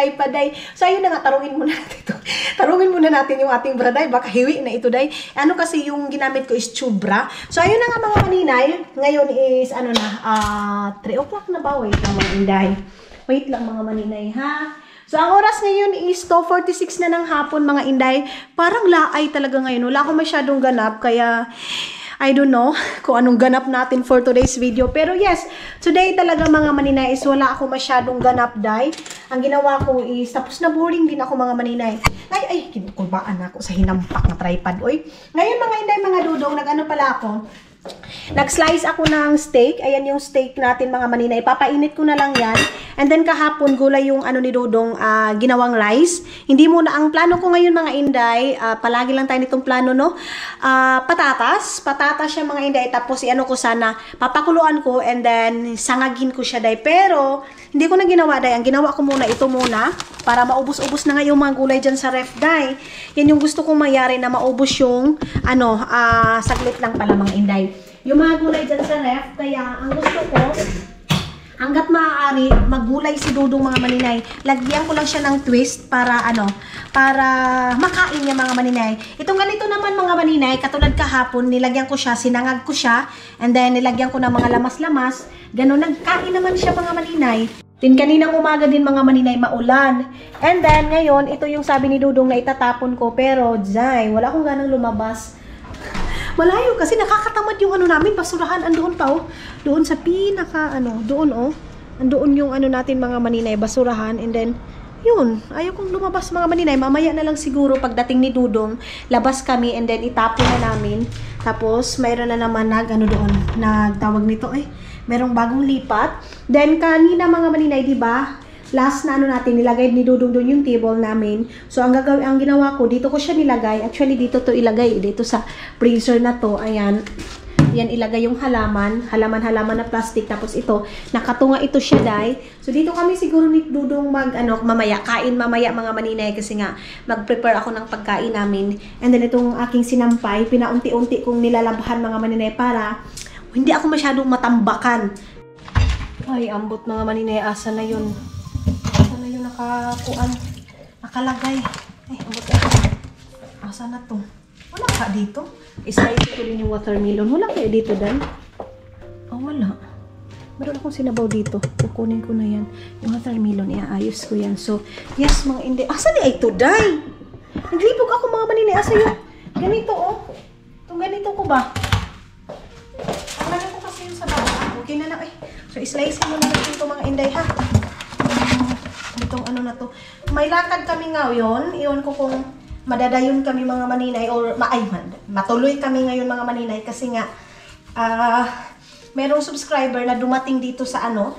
tripod day. So ayun na nga, tarungin muna natin ito. Tarungin muna natin yung ating bra day. Baka hiwi na ito day. Ano kasi yung ginamit ko is tubra. So ayun na nga mga maninay. Ngayon is ano na, 3 o'clock na ba? Wait lang mga inday. Wait lang mga maninay ha. So ang oras ngayon is 2:46 na ng hapon mga inday. Parang laay talaga ngayon. Wala akong masyadong ganap kaya I don't know kung anong ganap natin for today's video. Pero yes, today talaga mga maninay is wala ako masyadong ganap, day. Ang ginawa ko is, tapos na boring din ako mga maninay. Ay, kinukulbaan ako sa hinampak na tripod. Oy. Ngayon mga inday, mga dudong, nag-ano pala ako. Nag-slice ako ng steak. Ayan yung steak natin mga maninay. Papainit ko na lang yan. And then kahapon gulay yung ano ni Dudong ginawang rice. Hindi muna ang plano ko ngayon mga inday. Palagi lang tayo nitong plano no. Patatas. Patatas siya mga inday. Tapos ano ko sana papakuluan ko and then sangagin ko siya day. Pero hindi ko na ginawa day. Ang ginawa ko muna ito muna para maubos-ubos na nga yung mga gulay dyan sa ref day. Yan yung gusto kong mangyari na maubos yung ano saglit lang pala mga inday. Yung mga gulay dyan sa ref, kaya ang gusto ko, hanggat maaari, maggulay si Dudong mga maninay. Lagyan ko lang siya ng twist para ano, para makain niya mga maninay. Itong ganito naman mga maninay, katulad kahapon, nilagyan ko siya, sinangag ko siya, and then nilagyan ko ng mga lamas-lamas. Ganun, nagkain naman siya mga maninay. Din kaninang umaga din mga maninay maulan. And then ngayon, ito yung sabi ni Dudong na itatapon ko, pero jay, wala akong ganang lumabas. Malayo kasi nakakatamad yung ano namin, basurahan andoon pa oh. Doon sa pinaka ano, doon oh. Andoon yung ano natin mga maninay, basurahan and then yun, ayaw kong lumabas mga maninay. Mamaya na lang siguro pagdating ni Dudong, labas kami and then itapon na namin. Tapos mayroon na naman ano doon, nagtawag nito merong bagong lipat. Then kanina mga maninay, di ba? Last na ano natin, nilagay ni Dudong doon yung table namin. So, ang ginawa ko, dito ko siya nilagay. Actually, dito to ilagay. Dito sa freezer na to. Ayan. Yan, ilagay yung halaman. Halaman na plastic. Tapos ito, nakatunga ito siya, day. So, dito kami siguro ni Dudong kain mamaya mga maninay. Kasi nga, mag-prepare ako ng pagkain namin. And then, itong aking sinampay, pinaunti-unti kong nilalabhan mga maninay para hindi ako masyadong matambakan. Ay, ambot mga maninay. Asa na yun? Nakalagay. Ay, ambot ka. Asa na to? Wala ka dito. Islice ko rin yung watermelon. Wala kayo dito, Dan? Oh, wala. Meron akong sinabaw dito. Kukunin ko na yan. Yung watermelon, iaayos ko yan. So, yes, mga hindi. Asa di ay ito, Day? Naglibog ako mga manini. Asa yun? Ganito, oh. Itong ganito ko ba? Ang ko kasi yun sa baba. Okay na na, So, islice mo na natin ito mga inday, ha? Itong ano na to. May lakad kami ngayon. Iyon ko kung madadayon kami mga maninay or matuloy kami ngayon mga maninay kasi nga merong subscriber na dumating dito sa ano.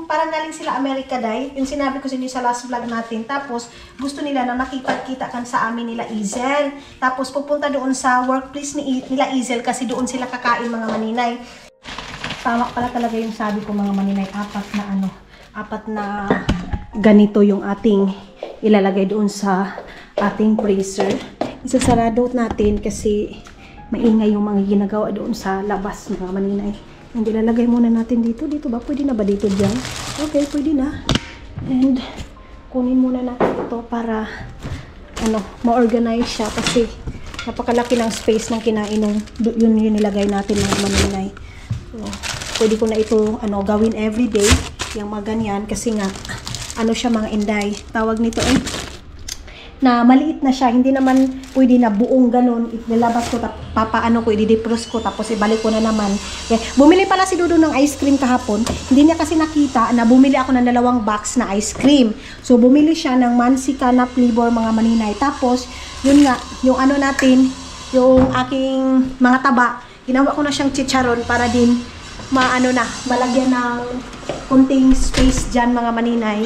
Parang galing sila Amerika day. Yung sinabi ko sa inyo sa last vlog natin. Tapos gusto nila na makipagkita kan sa amin nila Izel. Tapos pupunta doon sa workplace nila Izel kasi doon sila kakain mga maninay. Tama pala talaga yung sabi ko mga maninay. Apat na ganito yung ating ilalagay doon sa ating freezer. Isasarado natin kasi maingay yung mga ginagawa doon sa labas mga maninay. Hindi lalagay muna natin dito. Dito ba? Pwede na ba dito dyan? Okay, pwede na. And kunin muna natin ito para ma-organize siya kasi napakalaki ng space ng kinain yun nilagay natin mga maninay. So, pwede ko na ito gawin everyday yung mga ganyan kasi nga siya mga inday. Tawag nito na maliit na siya. Hindi naman pwede na buong ganun. Ilalabas ko, papaano ko, i-defrost ko, tapos ibalik ko na naman. Okay. Bumili pala si Dudo ng ice cream kahapon. Hindi niya kasi nakita na bumili ako ng 2 box na ice cream. So, bumili siya ng mansika na flavor mga maninay. Tapos, yun nga, yung natin, yung aking mga taba, ginawa ko na siyang chicharon para din malagyan ng kunting space dyan mga maninay.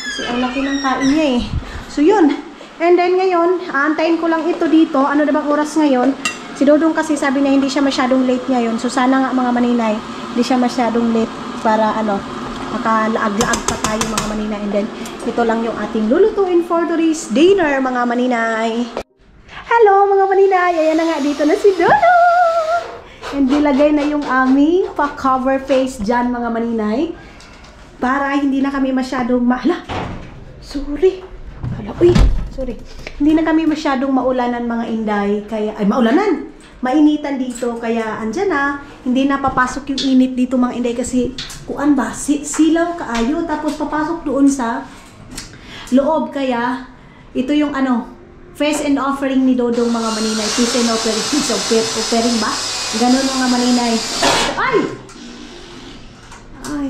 Kasi ang laki ng kain niya So yun. And then ngayon, aantayin ko lang ito dito. Ano na bang oras ngayon? Si Dudong kasi sabi niya hindi siya masyadong late ngayon. So sana nga mga maninay, hindi siya masyadong late para makalaag-laag pa tayo mga maninay. And then ito lang yung ating lulutuin for today's dinner mga maninay. Hello mga maninay! Ayan na nga, dito na si Dudong! And nilagay na yung aming pa-cover face dyan mga maninay. Para hindi na kami masyadong Sorry. Hala, uy. Sorry. Hindi na kami masyadong maulanan mga inday. Kaya, ay maulanan. Mainitan dito. Kaya andyan na. Hindi na papasok yung init dito mga inday. Kasi kuan ba? Silaw kaayo. Tapos papasok doon sa loob. Kaya ito yung face and offering ni Dodong mga maninay. Face and offering. Face offering ba? Ganun mga maninay. Ay! Ay.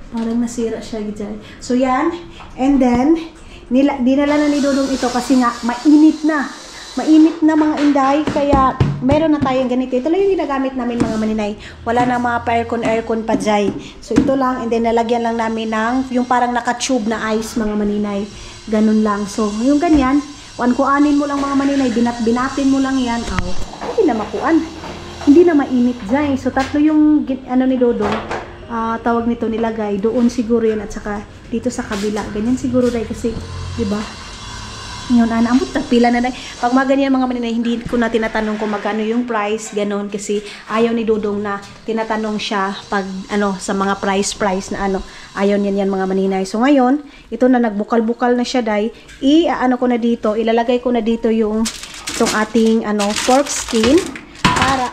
Parang nasira siya dyan. So yan. And then, dinala na ni Dodong ito kasi nga mainit na. Mainit na mga inday. Kaya meron na tayong ganito. Ito lang yung ginagamit namin mga maninay. Wala na mga pa-aircon pa dyan. So ito lang. And then nalagyan lang namin ng yung parang naka-tube na ice mga maninay. Ganun lang. So yung ganyan. Kuanin mo lang mga maninay. Binatin mo lang yan. Hindi na makuan. Hindi na mainit dyan. So tatlo yung ni Dodong. Tawag nito nilagay doon siguro yun at saka dito sa kabila ganyan siguro dahil kasi diba yun amot pila na dahil pag mga ganyan mga maninay hindi ko na tinatanong kung magkano yung price ganon kasi ayaw ni Dodong na tinatanong siya pag sa mga price na ayaw niyan mga maninay. So ngayon ito na nagbukal-bukal na siya dahil ko na dito ilalagay ko na dito yung itong ating pork skin para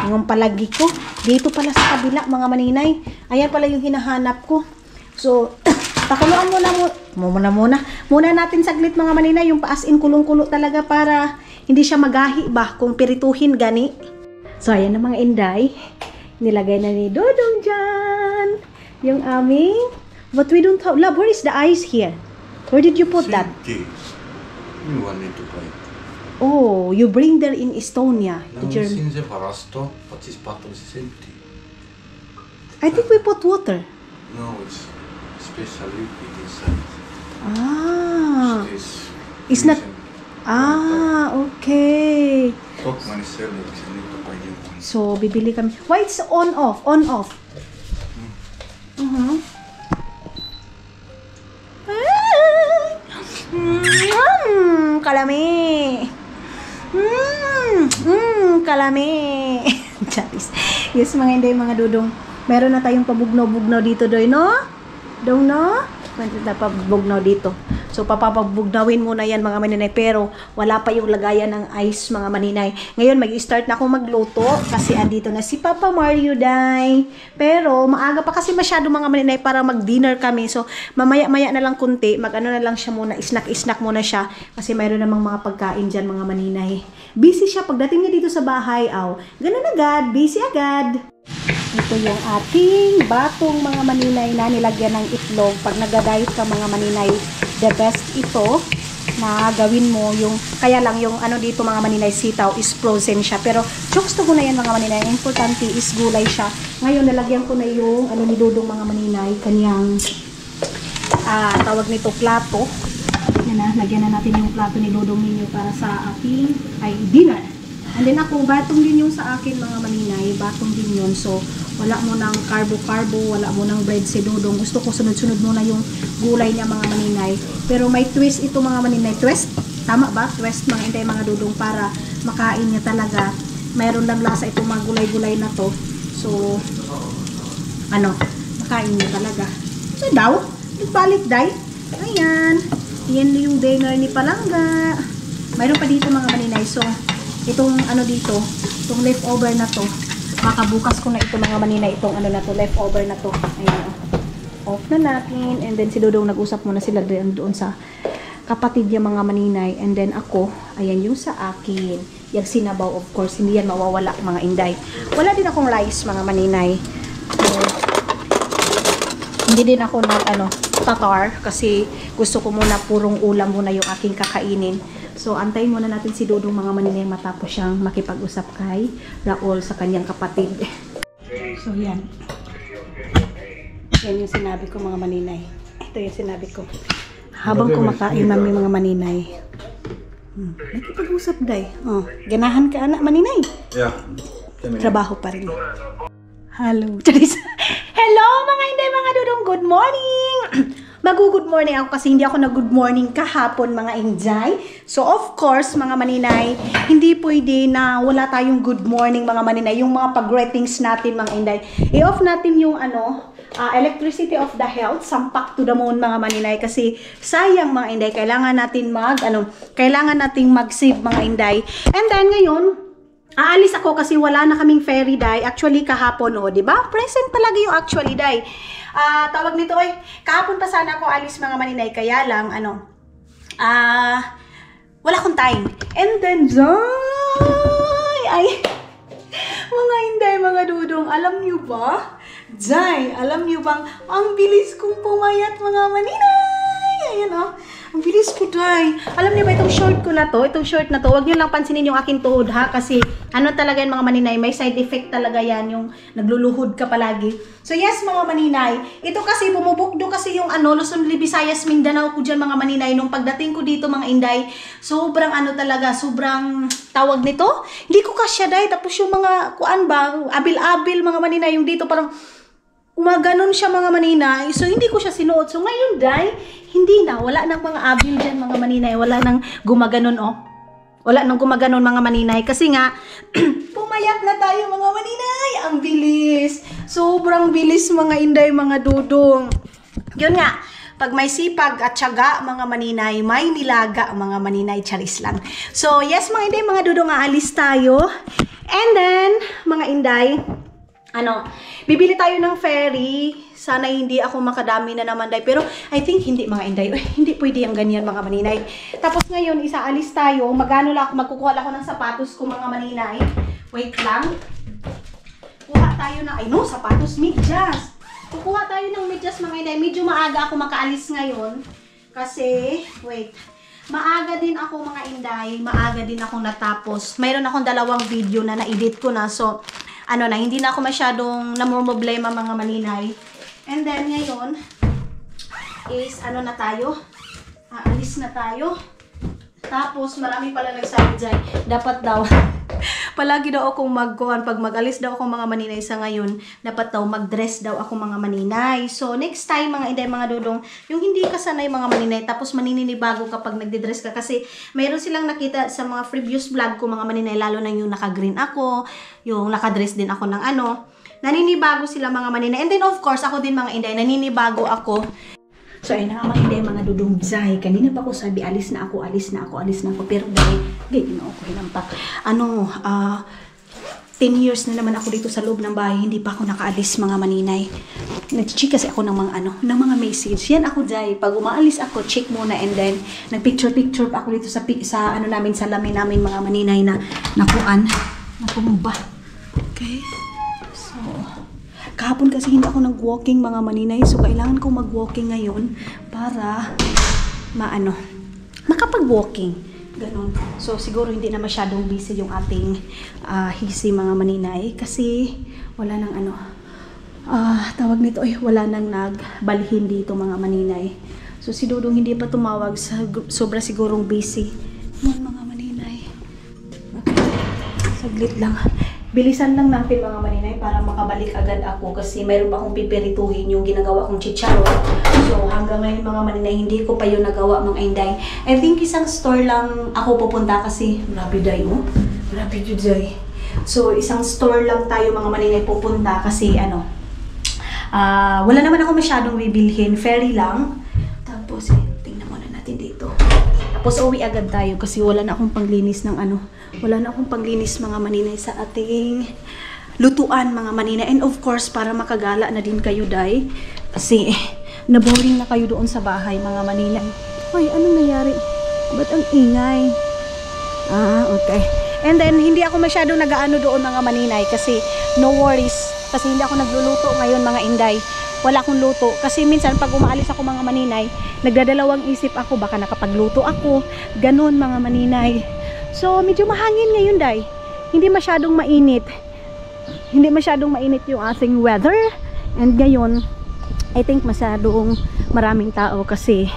yung palagi ko dito pala sa kabila mga maninay. Ayan pala yung hinahanap ko. So pakuluan muna natin saglit mga maninay yung as in kulong-kulo talaga para hindi siya magahi ba kung pirituhin gani. So ayan na mga inday, nilagay na ni Dodong dyan yung aming but we don't have love. Where is the ice here? Where did you put that? You want me to buy? Oh, you bring there in Estonia. No, since the parasto, but this bottle is empty. I think we put water. No, it's special liquid inside. It's not. Okay. Stockman is selling, so need to buy new one. So, bibili kami. Why it's on off? Kalami. Kalami. Charis. Yes, mga hindi, mga Dodong. Meron na tayong pabugnaw-bugnaw dito, Doy, no? Dong, no? Meron na pabugnaw dito. So, papabugnawin muna yan, mga maninay. Pero, wala pa yung lagayan ng ice, mga maninay. Ngayon, mag-start na akong magluto. Kasi, andito na si Papa Mario, Day. Pero, maaga pa kasi masyado, mga maninay, para mag-dinner kami. So, mamaya-maya na lang kunti. Mag-ano na lang siya muna. Snack muna siya. Kasi, mayroon namang mga pagkain dyan, mga maninay. Busy siya. Pagdating niya dito sa bahay, ganun agad. Busy agad. Ito yung ating batong mga maninay na nilagyan ng itlog. Pag nag-diet ka mga maninay, the best ito na gawin mo yung, kaya lang yung dito mga maninay sitaw is frozen siya. Pero gusto ko na yan mga maninay. Ang importante is gulay siya. Ngayon nalagyan ko na yung ni Dodong mga maninay. Kanyang tawag nito plato. Yan na, lagyan na natin yung plato ni Dodong ninyo para sa ating dinner. And then ako, batong din yung sa akin mga maninay, batong din yun. So, wala mo ng carbo, wala mo ng bread si Dodong. Gusto ko sunod-sunod muna yung gulay niya mga maninay. Pero may twist ito mga maninay. Twist? Tama ba? Twist mga hindi mga Dodong para makain niya talaga. Mayroon lang lasa itong mga gulay-gulay na to. So, makain niya talaga. So, daw, nagbalik day. Ayan. Yan yung dinner ni Palangga. Mayroon pa dito mga maninay. So, itong dito, itong leftover na to, makabukas ko na ito mga maninay, itong na to, leftover na to. Ayan, off na natin. And then si Dodong nag-usap muna sila doon sa kapatid niya mga maninay. And then ako, ayan yung sa akin. Yung sinabaw, of course, hindi yan mawawala mga inday. Wala din akong rice mga maninay. So, hindi din ako tatar kasi gusto ko muna purong ulam muna yung aking kakainin. So, antayin muna natin si Dodong mga maninay matapos siyang makipag-usap kay Raul sa kanyang kapatid. So, yan. Yan yung sinabi ko mga maninay. Ito yung sinabi ko. Habang kumakain namin mga maninay. Nakipag-usap day. Ganahan ka anak maninay? Yeah. Trabaho pa rin. Hello. Hello mga inday mga Dodong. Good morning! Mag-good morning ako kasi hindi ako nag-good morning kahapon mga inday. So of course mga maninay, hindi pwede na wala tayong good morning mga maninay. Yung mga pag-greetings natin mga inday. I-off natin yung electricity of the health, sampak to the moon mga maninay, kasi sayang mga inday, kailangan natin kailangan nating mag-save mga inday. And then ngayon, aalis ako kasi wala na kaming ferry day. Actually kahapon di ba? Present palagi yung actually day. Tawag nito kahapon pa sana ako alis mga maninay, kaya lang wala akong time. And then mga inday, mga dudong, alam niyo ba? Alam niyo bang ang bilis kong pumayat mga maninay? Ayan ang bilis ko, day. Alam niyo ba itong short na to, wag niyo lang pansinin yung aking tuhod ha, kasi talaga yan mga maninay, may side effect talaga yan, yung nagluluhod ka palagi. So yes mga maninay, ito kasi bumubukdo kasi yung Luzon, Visayas, Mindanao ko dyan mga maninay. Nung pagdating ko dito mga inday, sobrang talaga, sobrang tawag nito, hindi ko kasya, day. Tapos yung mga abil-abil mga maninay, yung dito parang umaganon siya mga maninay. So hindi ko siya sinuot. So ngayon, day, hindi na, wala nang mga abil dyan mga maninay, wala nang gumaganon wala nang gumaganon mga maninay, kasi nga pumayat na tayo mga maninay. Ang bilis, sobrang bilis mga inday, mga dudong. Yun nga, pag may sipag at tiyaga mga maninay, may nilaga mga maninay, charis lang. So yes mga inday, mga dudong, aalis tayo. And then mga inday, bibili tayo ng ferry. Sana hindi ako makadami na naman, day. Pero I think hindi mga inday. Hindi pwede ang ganyan mga maninay. Tapos ngayon, isaalis tayo. Magkukuha lang ako ng sapatos ko mga maninay. Wait lang. Kuha tayo ng, sapatos, medyas. Kukuha tayo ng medyas mga inday. Medyo maaga ako makaalis ngayon. Kasi, wait. Maaga din ako mga inday. Maaga din ako natapos. Mayroon akong 2 video na na-edit ko na. So, hindi na ako masyadong namumblema mga maninay. And then ngayon is na tayo? Aalis na tayo. Tapos marami pala nagsabi dyan, dapat daw palagi daw akong pag mag-alis daw akong mga maninay sa ngayon, dapat daw mag-dress daw ako mga maninay. So next time mga inday, mga dudong, yung hindi ka sanay mga maninay, tapos manininibago kapag nagdi-dress ka, kasi mayroon silang nakita sa mga previous vlog ko mga maninay, lalo na yung naka-green ako, yung naka-dress din ako ng naninibago sila mga maninay. And then of course, ako din mga inday, naninibago ako. So ayun na mga inday, mga dudong, zay. Kanina pa ko sabi, alis na ako. Pero dahil, ganyan ako hinampak. 10 years na naman ako dito sa loob ng bahay, hindi pa ako nakaalis mga maninay. Nag-check kasi ako ng mga message. Yan ako, zay. Pag umaalis ako, check muna, and then nag-picture ako dito sa salamin namin mga maninay na nakumba. Okay? Kahapon kasi hindi ako nag-walking mga maninay, so kailangan ko mag-walking ngayon para makapag-walking. Ganon. So siguro hindi na masyadong busy yung ating hisi mga maninay, kasi wala nang tawag nito, wala nang nagbalhin dito mga maninay. So si Dudong hindi pa tumawag, sobra sigurong busy. Yan mga maninay. Okay. Saglit lang. Bilisan lang natin mga maninay para makabalik agad ako, kasi mayroon pa akong pipirituhin yung ginagawa kong chicharon. So hanggang ngayon mga maninay, hindi ko pa yun nagawa mga inday. I think isang store lang ako pupunta, kasi grabe day grabe day. So isang store lang tayo mga maninay pupunta, kasi wala naman ako masyadong bibilhin, ferry lang. Tapos tingnan muna natin dito. Tapos uwi agad tayo, kasi wala na akong panglinis ng wala na akong panglinis mga maninay sa ating lutuan mga maninay. And of course, para makagala na din kayo, day, kasi naboring na kayo doon sa bahay mga maninay. Ay, anong nangyari? Ba't ang ingay? Okay. And then hindi ako masyadong nag-aano doon mga maninay, kasi no worries, kasi hindi ako nagluluto ngayon mga inday. Wala akong luto, kasi minsan pag umaalis ako mga maninay, nagdadalawang isip ako, baka nakapagluto ako, ganun mga maninay. So medyo mahangin ngayon, day. Hindi masyadong mainit. Hindi masyadong mainit yung ating weather. And ngayon, I think masyadong maraming tao, kasi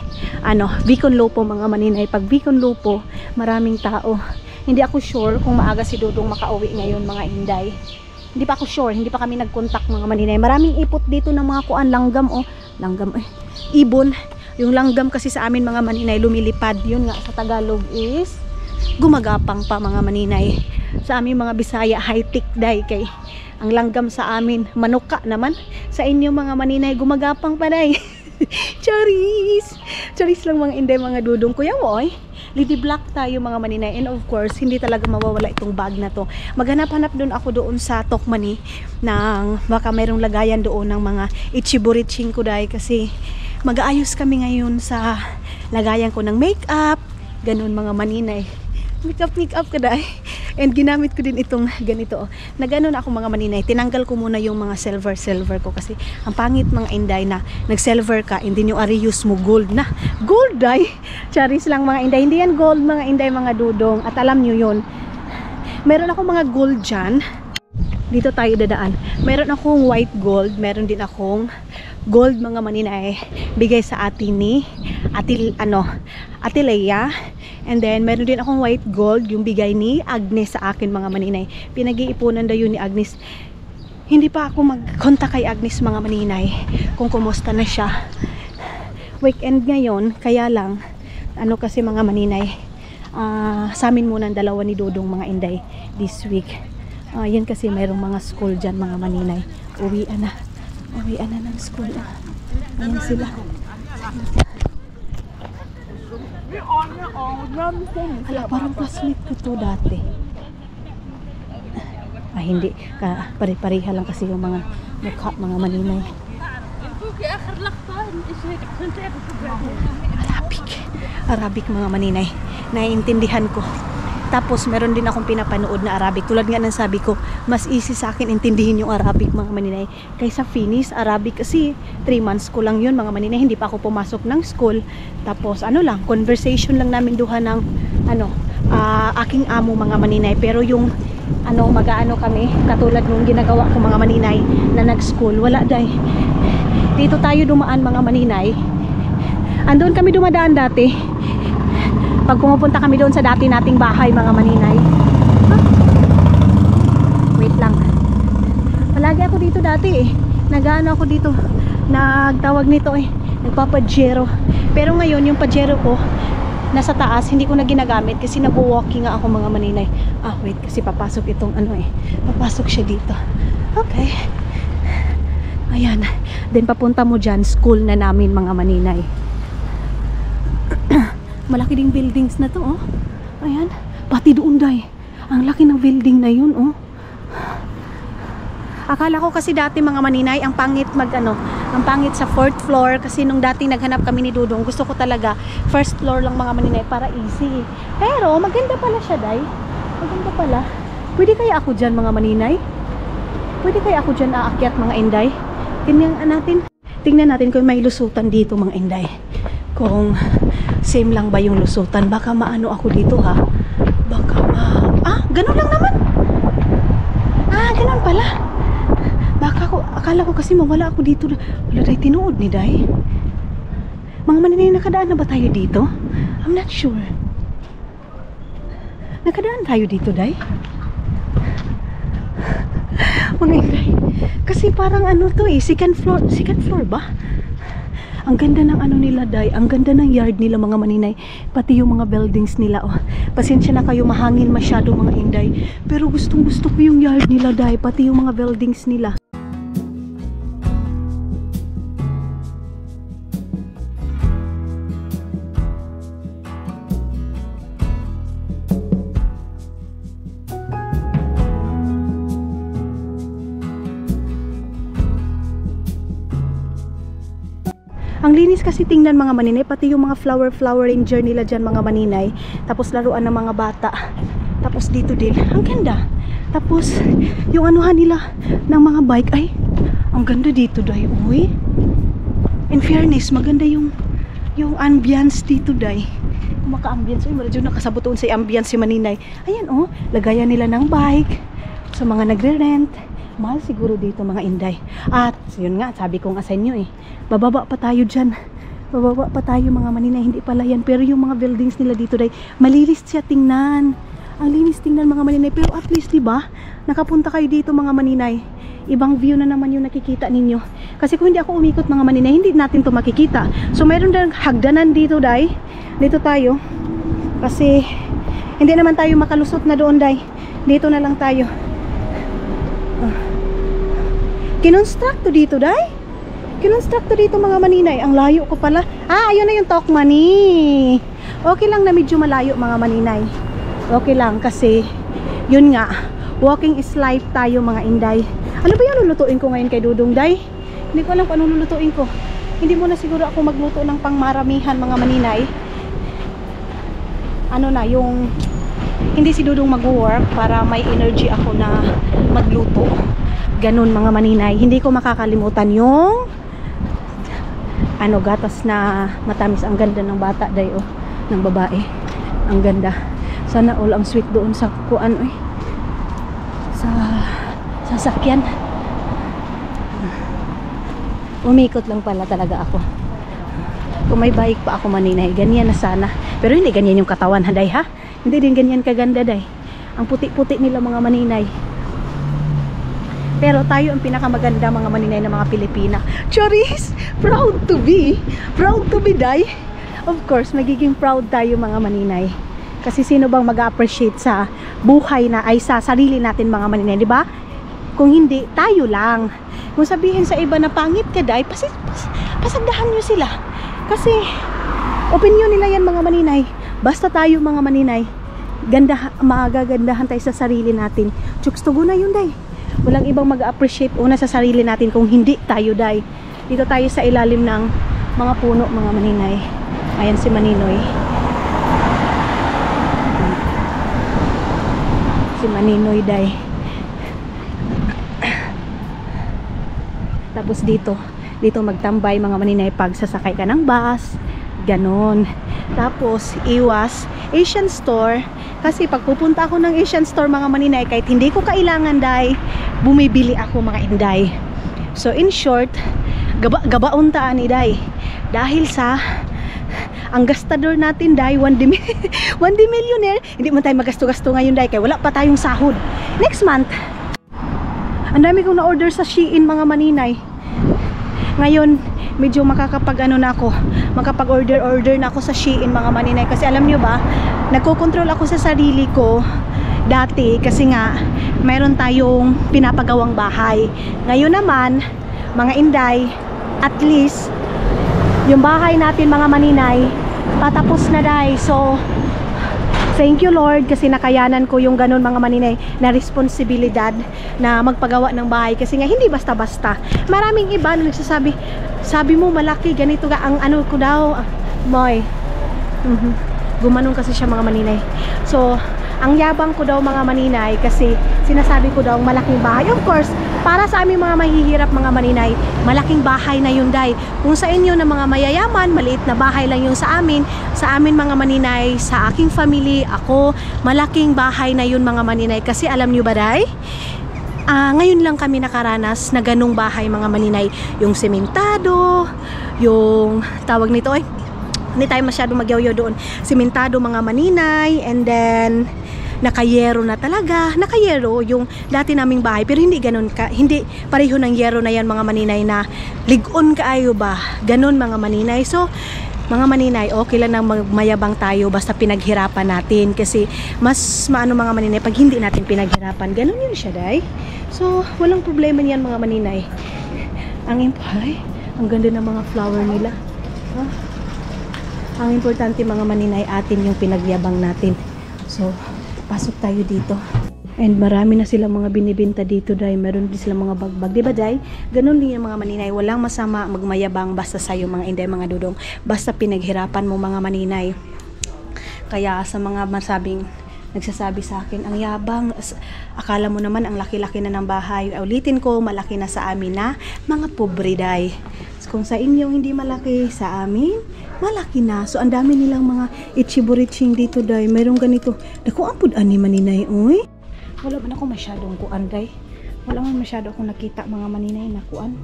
Bicon Lupo mga maninay. Pag Bicon Lupo, maraming tao. Hindi ako sure kung maaga si Dudong makauwi ngayon mga inday. Hindi pa ako sure, hindi pa kami nag-contact mga maninay. Maraming ipot dito ng mga langgam, ibon. Yung langgam kasi sa amin mga maninay lumilipad. Yun nga sa Tagalog is gumagapang pa mga maninay. Sa amin mga Bisaya, high-tech day, kay Ang langgam sa amin, manuka naman. Sa inyo mga maninay, gumagapang pa day. Charis! Charis lang mga inday, mga dudong. Kuya mo, Lady Black tayo mga maninay. And of course, hindi talaga mawawala itong bag na to. Maghanap-hanap doon sa Tokmani ng baka mayroong lagayan doon ng mga ichiburiching ko day. Kasi mag-aayos kami ngayon sa lagayan ko ng makeup. Ganun mga maninay. Makeup ka day. And ginamit ko din itong ganito. Na ganun ako mga maninay. Tinanggal ko muna yung mga silver ko kasi ang pangit mga inday na nag-silver ka and then yung reuse mo gold na. Gold day. Charis lang mga inday. Hindi yan gold mga inday, mga dudong. At alam nyo yun. Meron ako mga gold dyan. Dito tayo dadaan. Meron akong white gold. Meron din akong gold mga maninay. Bigay sa atin ni Ate Leia. And then, meron din akong white gold, yung bigay ni Agnes sa akin mga maninay. Pinag-iipunan daw yun ni Agnes. Hindi pa ako mag-contact kay Agnes mga maninay kung kumusta na siya. Weekend ngayon, kaya lang, kasi mga maninay, sa amin muna ang dalawa ni Dudong mga inday this week. Yan kasi mayroong mga school dyan mga maninay. Uwian na ng school. Ayan sila. Hala, parang classmate ko to dati. Hindi. Pare-pareha lang kasi yung mga mukha, mga maninay. Arabic mga maninay. Naiintindihan ko. Tapos meron din akong pinapanood na Arabic. Tulad nga ng sabi ko, mas easy sa akin intindihin yung Arabic mga maninay kaysa Finnish, Arabic. Kasi 3 months ko lang yun mga maninay. Hindi pa ako pumasok ng school. Tapos lang, conversation lang namin duha ng aking amo mga maninay. Pero yung mag-aano kami, katulad nung ginagawa ko mga maninay na nag-school, wala day. Dito tayo dumaan mga maninay. Andun kami dumadaan dati. Pag pumupunta kami doon sa dati nating bahay mga maninay. Wait lang. Palagi ako dito dati Nag-ano ako dito. Nagtawag nito nagpa-pajero. Pero ngayon yung pajero ko nasa taas, hindi ko na ginagamit kasi nag-walking nga ako mga maninay. Wait, kasi papasok itong papasok siya dito. Okay. Ayan. Then papunta mo dyan, school na namin mga maninay. Malaki ding buildings na to Ayan. Pati doon day. Ang laki ng building na yun Akala ko kasi dati mga maninay, ang pangit ang pangit sa 4th floor kasi nung dati naghanap kami ni Dudong, gusto ko talaga 1st floor lang mga maninay para easy. Pero maganda pala siya day. Maganda pala. Pwede kaya ako dyan mga maninay? Pwede kaya ako dyan aakyat mga inday? Tingnan natin kung may lusutan dito mga inday. Kung same lang ba yung lusutan. Baka maano ako dito Baka ganun lang naman. Ganun pala. Akala ko kasi mawala ako dito. Wala day, tinuod ni day. Mga maninay, nakadaan na ba tayo dito? I'm not sure. Nakadaan tayo dito day? Mga inday. Kasi parang to second floor ba? Ang ganda ng nila day, ang ganda ng yard nila mga maninay, pati yung mga buildings nila Pasensya na kayo, mahangin masyado mga inday, pero gustong gusto ko yung yard nila day, pati yung mga buildings nila. Ang linis kasi tingnan mga maninay, pati yung mga flower ranger nila dyan mga maninay. Tapos laruan ng mga bata. Tapos dito din, ang ganda. Tapos yung nila ng mga bike, ang ganda dito day. In fairness, maganda yung ambience dito day. Maka-ambience, medyo nakasabot doon sa ambience si maninay. Ayan lagayan nila ng bike sa mga nagre-rent. Mahal siguro dito mga inday. At yun nga, sabi ko nga sa inyo bababa pa tayo dyan. Bababa pa tayo mga maninay. Hindi pala yan. Pero yung mga buildings nila dito day, malinis siya tingnan. Ang linis tingnan mga maninay. Pero at least diba, nakapunta kayo dito mga maninay. Ibang view na naman yung nakikita ninyo. Kasi kung hindi ako umikot mga maninay, hindi natin to makikita. So mayroon din hagdanan dito day. Dito tayo. Kasi hindi naman tayo makalusot na doon day. Dito na lang tayo. Kinonstruct to dito, day. Kinonstruct to dito mga maninay. Ang layo ko pala. Ayun na yung Tokmani. Okay lang na medyo malayo mga maninay. Okay lang kasi yun nga, walking is life tayo mga inday. Ano ba yung lulutuin ko ngayon kay Dudong, day? Hindi ko alam kung anong lulutuin ko. Hindi mo na siguro ako magluto ng pangmaramihan mga maninay. Ano na, yung hindi si Dudong mag-work para may energy ako na magluto. Ganun mga maninay. Hindi ko makakalimutan yung gatas na matamis. Ang ganda ng bata, day, oh, ng babae. Ang ganda. Sana all ang sweet doon sa kuan, sa sasakyan. Umikot lang pala talaga ako. Kung may bike pa ako maninay, ganyan na sana. Pero hindi ganyan yung katawan, day, ha? Hindi din ganyan kaganda, day. Ang puti-puti nila mga maninay. Pero tayo ang pinakamaganda mga maninay ng mga Pilipina. Charis! Proud to be! Proud to be, day! Of course, magiging proud tayo mga maninay. Kasi sino bang mag-appreciate sa buhay na ay sa sarili natin mga maninay, di ba? Kung hindi, tayo lang. Kung sabihin sa iba na pangit ka, day, pasagdahan nyo sila. Kasi, opinion nila yan mga maninay. Basta tayo mga maninay, magagandahan tayo sa sarili natin. Chooks, tugo na yun, day. Walang ibang mag-appreciate una sa sarili natin kung hindi tayo, day. Dito tayo sa ilalim ng mga puno mga maninay. Ayan si Maninoy. Si Maninoy, day. Tapos dito magtambay mga maninay pag sasakay ka ng bus. Ganon. Tapos iwas Asian store. Kasi pag pupunta ako ng Asian store mga maninay, kahit hindi ko kailangan, day, bumibili ako mga inday. So in short, gabaon taan ni day. Dahil sa ang gastador natin, day, 1 millionaire, hindi man tayo magasto-gasto ngayon, day, kaya wala pa tayong sahod. Next month, ang dami kong na-order sa Shein mga maninay. Ngayon, medyo makakapag makapag-order na ako sa Shein mga maninay. Kasi alam nyo ba, nagko-control ako sa sarili ko dati kasi nga mayroon tayong pinapagawang bahay. Ngayon naman, mga inday, at least yung bahay natin mga maninay patapos na, day. So thank you Lord kasi nakayanan ko yung ganun mga maninay na responsibilidad na magpagawa ng bahay. Kasi nga hindi basta-basta. Maraming iba na nagsasabi, sabi mo malaki, ganito ka, ang ano ko daw, moy. Gumanong kasi siya mga maninay. So, ang yabang ko daw mga maninay kasi sinasabi ko daw malaking bahay. Of course, para sa aming mga mahihirap mga maninay, malaking bahay na yun, day. Kung sa inyo na mga mayayaman, maliit na bahay lang yung sa amin mga maninay, sa aking family, ako, malaking bahay na yun mga maninay. Kasi alam nyo ba, day? Ngayon lang kami nakaranas na ganung bahay mga maninay. Yung sementado, yung tawag nito, hindi tayo masyadong magyaw-yaw doon. Sementado mga maninay, and then nakayero na talaga. Nakayero yung dati naming bahay, pero hindi ganun ka, hindi pareho ng yero na yan mga maninay na ligon kaayo ba. Ganun mga maninay. So mga maninay, okay lang na mayabang tayo basta pinaghirapan natin. Kasi mas maano mga maninay pag hindi natin pinaghirapan. Ganun yun siya, day. So walang problema niyan mga maninay. Ang ganda ng mga flower nila. Ang importante mga maninay, atin yung pinagyabang natin. So pasok tayo dito. And marami na silang mga binibenta dito, day. Meron din silang mga bagbag. Diba, day? Ganun din yung mga maninay. Walang masama magmayabang basta sa'yo mga inday, mga dudong. Basta pinaghirapan mo mga maninay. Kaya sa mga nagsasabi sa akin, ang yabang, akala mo naman ang laki-laki na ng bahay. Ulitin ko, malaki na sa amin na mga pobre, day. Kung sa inyo hindi malaki, sa amin malaki na. So ang dami nilang mga ichiburiching dito, day. Mayroong ganito. Dako ampud ani maninay, oy. Wala man ako masyadong kuan, day. Wala man masyado akong nakita mga maninay na kuan.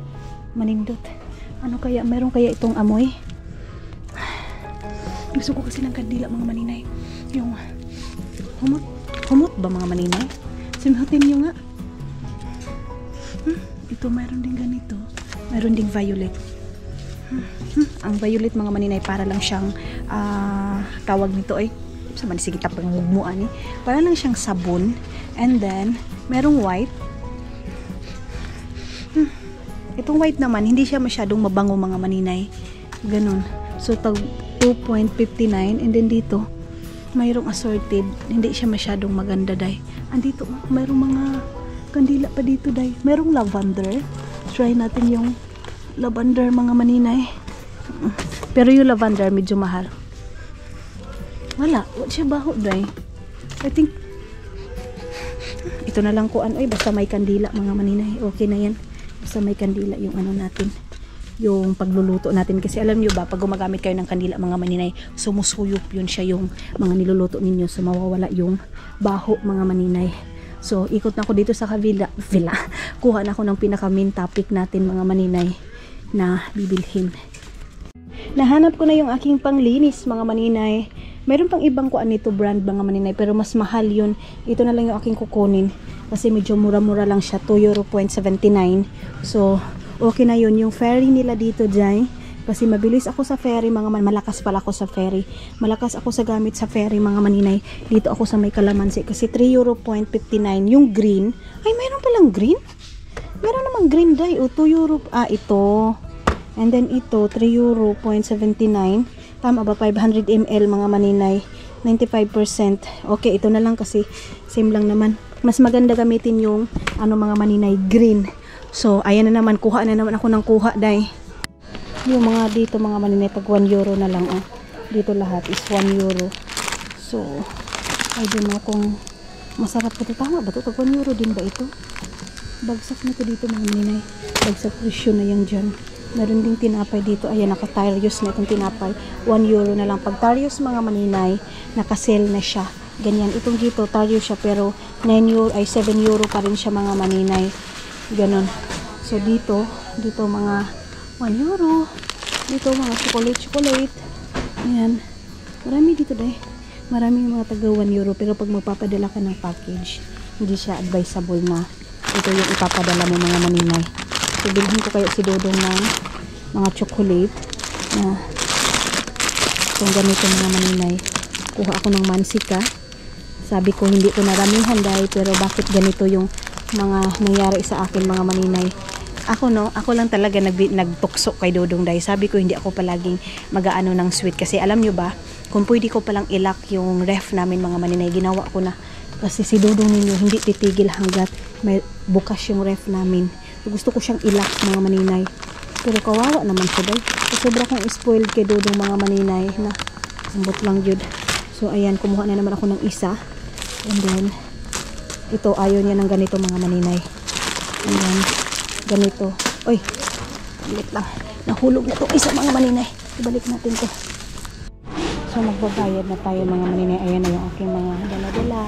Manindot. Ano kaya, mayroong kaya itong amoy? Gusto ko kasi ng kandila mga maninay. Yung humot ba mga maninay? Simhutin nyo nga. Ito mayroon din ganito. Mayroon ding violet. Ang violet mga maninay para lang siyang tawag nito sa sige tapang mugmuan para lang siyang sabon. And then merong white. Itong white naman, hindi siya masyadong mabango mga maninay. Ganun. So, tag 2.59. And then dito, mayroong assorted. Hindi siya masyadong maganda, day. Andito, mayroong mga kandila pa dito, day. Mayroong lavender. Try natin yung lavender, mga maninay. Pero yung lavender, medyo mahal. Wala siya baho, day. I think, ito na lang ko ano, basta may kandila, mga maninay. Okay na yan. Basta may kandila yung ano natin. Yung pagluluto natin. Kasi alam nyo ba, pag gumagamit kayo ng kandila, mga maninay, sumusuyop yun siya yung mga niluluto ninyo. So, mawawala yung baho, mga maninay. So, ikot na ako dito sa kabila. Kuha na ako ng pinaka main topic natin, mga maninay, na bibilhin. Nahanap ko na yung aking panglinis, mga maninay. Meron pang ibang kuan nito brand, mga maninay, pero mas mahal yun. Ito na lang yung aking kukunin kasi medyo mura-mura lang siya, €2.79. So okay na yun. Yung ferry nila dito dyan, kasi mabilis ako sa ferry, mga malakas pala ako sa ferry, malakas ako sa gamit sa ferry, mga maninay. Dito ako sa may Kalamansi kasi €3.59 yung green. Ay, mayroon palang green, meron namang green day. O €2, ito. And then ito, €3.79. Tama ba? 500 ml, mga maninay. 95%. Okay, ito na lang kasi same lang naman. Mas maganda gamitin yung ano, mga maninay, green. So, ayan na naman. Kuha na naman ako ng kuha, day. Yung mga dito, mga maninay, pag €1 na lang. Oh. Dito lahat is €1. So, I don't know kung masarap ko ito. Tama ba ito? Pag €1 din ba ito? Bagsak na ito dito, mga maninay. Bagsak presyo na yan dyan. Meron ding tinapay dito. Ayan, naka-Tarios na itong tinapay. €1 na lang. Pag Tarios, mga maninay, naka-sale na siya. Ganyan. Itong dito, Tarios siya, pero €7 pa rin siya, mga maninay. Ganon. So, dito mga €1. Dito, mga chocolate. Ayan. Marami dito, dahil. Marami mga taga €1. Pero pag magpapadala ka ng package, hindi siya advisable na ito yung ipapadala mo, mga maninay. So, bilhin ko kayo si Dodong ng mga chocolate na itong ganito, mga maninay. Kuha ako ng mansika. Sabi ko hindi ko naramihan, dahil pero bakit ganito yung mga nangyari sa akin, mga maninay. Ako lang talaga nagtukso kay Dodong, dahil sabi ko hindi ako palaging mag-aano ng sweet. Kasi alam nyo ba, kung pwede ko palang ilak yung ref namin, mga maninay, ginawa ko na. Kasi si Dodong ninyo hindi titigil hanggat may bukas yung ref namin. Gusto ko siyang ilak, mga maninay. Pero kawawa naman siya, day. Sobra kong spoiled kay Dodong, mga maninay, na ambot lang yun. So, ayan, kumuha na naman ako ng isa. And then, ito, ayaw niya ng ganito, mga maninay. And then, ganito. Uy, ulit lang. Nahulog na itong isa, mga maninay. Ibalik natin to. So, magbabayad na tayo, mga maninay. Ayan na yung aking mga dala-dala.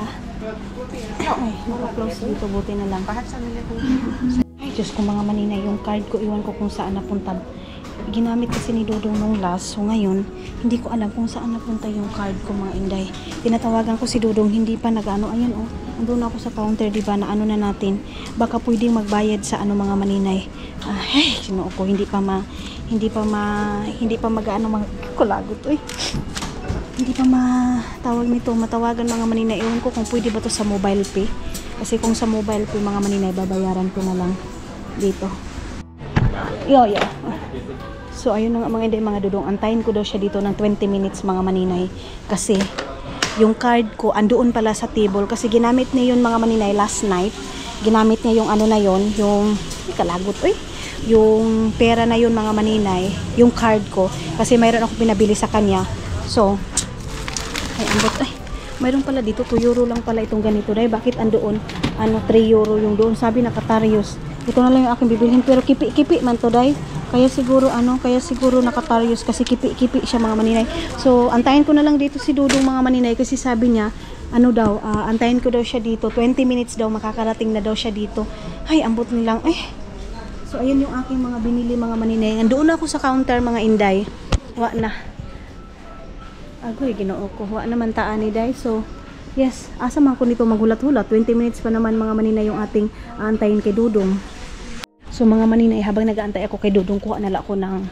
Ay, naka-close dito. Buti na lang. Ay, Diyos ko, mga maninay, yung card ko, iwan ko kung saan napunta. Ginamit kasi ni Dodong nung last. So ngayon, hindi ko alam kung saan napunta yung card ko, mga inday. Tinatawagan ko si Dodong, hindi pa nag-ano. Ayan, oh. Andun ako sa counter, diba, na ano na natin. Baka pwedeng magbayad sa ano, mga maninay. Ay, sinuo ko, hindi pa mag-ano, kulagot, uy. Hindi pa matawagan, mga maninay. Ewan ko kung pwede ba to sa mobile pay. Kasi kung sa mobile pay, mga maninay, babayaran ko na lang dito. Yo. So, ayun na nga, mga Dodong. Antayin ko daw siya dito ng 20 minutes, mga maninay. Kasi, yung card ko, andoon pala sa table. Kasi ginamit niya yun, mga maninay, last night. Ginamit niya yung ano na yun, yung, kalagot, yung pera na yun, mga maninay. Yung card ko. Kasi mayroon ako pinabili sa kanya. So, mayroon pala dito, €2 lang pala itong ganito. Dahil bakit andoon, €3 yung doon. Sabi nakatarios. Ito na lang yung aking bibilhin. Pero kipi-kipi man to, dahil. Kaya siguro nakatarios kasi kipi-kipi siya, mga maninay. So, antayin ko na lang dito si Dodong, mga maninay, kasi sabi niya, antayin ko daw siya dito. 20 minutes daw, makakarating na daw siya dito. Ay, ambot nilang. So, ayun yung aking mga binili, mga maninay. Andoon ako sa counter, mga inday. Wa na. Agoy, ginoo ko. Wa naman taan ni day. So, yes, asa man ko nito magulat-hulat. 20 minutes pa naman, mga maninay, yung ating aantayin kay Dodong. So, mga maninay, habang nag-aantay ako kay Dodong, kuha nala ako ng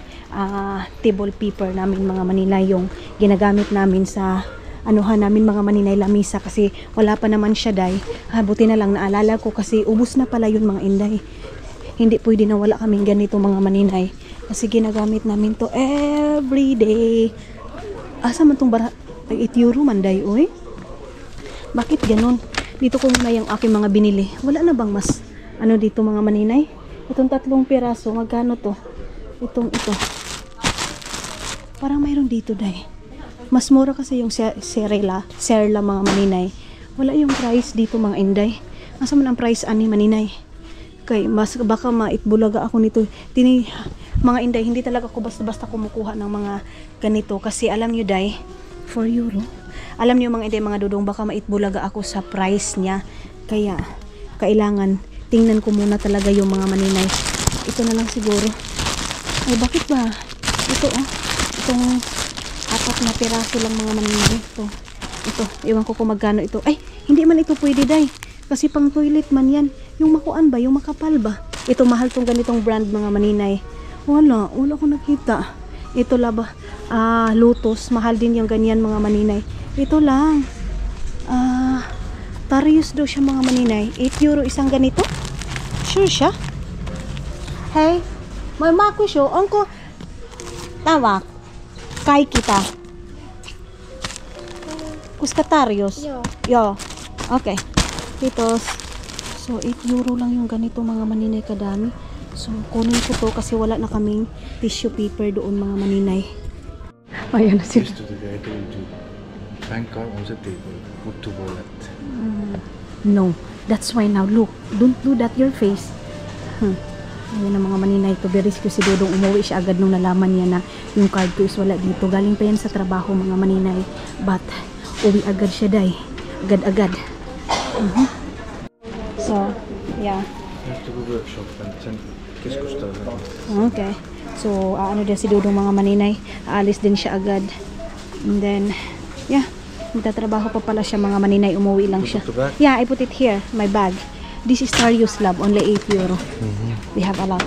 table paper namin, mga maninay, yung ginagamit namin sa anuhan namin, mga maninay, lamisa, kasi wala pa naman siya, day. Buti na lang naalala ko kasi ubos na pala yun, mga inday. hindi pwede na wala kaming ganito mga maninay. Kasi ginagamit namin to every day. Asa man tong bara? Tag 8 euro man day, oy. Bakit ganun? Dito ko muna yung aking mga binili. Wala na bang mas ano dito mga maninay? Itong 3 piraso, magkano to? Ito. Parang mayroon dito day. Mas mura kasi yung serla mga maninay. Wala yung price dito mga inday. Asa man ang price ani maninay? Kay mas baka maitbulaga ako nito. Mga inday, hindi talaga ako basta-basta kumukuha ng mga ganito kasi alam nyo day, 4 euro. Alam niyo mga inday, mga dudong, baka maitbulaga ako sa price niya. Kaya kailangan tingnan ko muna talaga yung mga maninay. Ito na lang siguro. Ay bakit ba? Ito itong 4 na piraso lang mga maninay. Ito, iwan ko kung magkano ito. Ay, hindi man ito pwede day. Kasi pang toilet man yan. Yung makuan ba? Yung makapal ba? Ito mahal tong ganitong brand mga maninay. Wala ko nakita. Ito laba, Lotus. Mahal din yung ganyan mga maninay. Ito lang. Tarius daw siya mga maninay. 8 euro isang ganito. Sure siya? Hey, may mako siya. Angko, tawak. Kay kita. Kuskatarios. Yo. Okay. Titos. So, 8 euro lang yung ganito mga maninay kadami. So, kunin ko to kasi wala na kaming tissue paper doon mga maninay. Ayan na sila. Yesterday I told you, bank card on the table, put to wallet. No, that's why now look, don't do that your face. Ayan na mga maninay, to be risky si Dodong. Umuwi siya agad nung nalaman niya na yung card ko is wala dito. Galing pa yan sa trabaho mga maninay, but uwi agad siya day, agad-agad. So yeah, You have to go workshop and then keskustellaan. okay. So ano din si Dodong mga maninay, aalis din siya agad. And then yeah, magtatrabaho pa pala siya mga maninay, umuwi lang siya. Yeah, I put it here, my bag. This is Tarius Lab, only 8 euro. We have a lot,